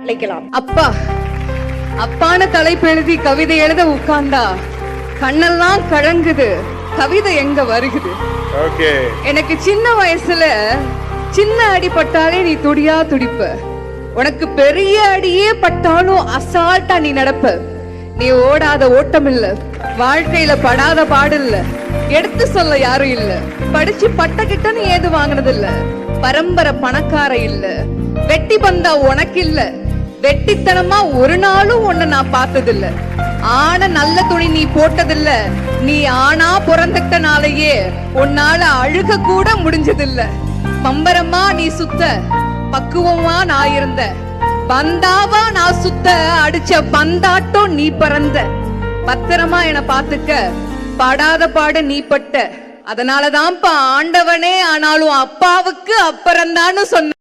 அழைக்கலாம். அப்பா அப்பான தலைப்பு எழுதி கவிதை எழுத உட்கார்ந்தா கண்ணெல்லாம் கலங்குது, கவிதை எங்க வருகுது. எனக்கு சின்ன வயசுல சின்ன அடி பட்டாலே நீ துடியா துடிப்ப, உனக்கு பெரிய அடியே பட்டாலும் அசால்ட்டா நீ நடப்ப. நீ ஓடாத ஓட்டம் இல்ல, வாழ்க்கையில படாத பாடு இல்ல, எடுத்து சொல்ல யாரும் இல்ல, படிச்சு பட்ட கிட்ட நீ ஏது வாங்கினது இல்ல, பரம்பரை பணக்கார இல்ல, வெட்டி பந்தா உனக்கு இல்ல, வெட்டித்தனமா ஒரு நாளும் உன்னை நான் பார்த்ததில்ல, ஆன நல்ல துணி நீ போட்டதில்ல, நீ ஆனா பிறந்துட்டனாலேயே உன்னால அழுக கூட முடிஞ்சதில்ல. பம்பரமா நீ சுத்த, பக்குவமா நான் இருந்த, பந்தாவா நான் சுத்த, அடிச்ச பந்தாட்டம் நீ பறந்த, பத்திரமா என பாத்துக்க, படாத பாடு நீ பட்ட, அதனாலதான்ப்பா ஆண்டவனே ஆனாலும் அப்பாவுக்கு அப்புறம்தான்னு சொன்ன.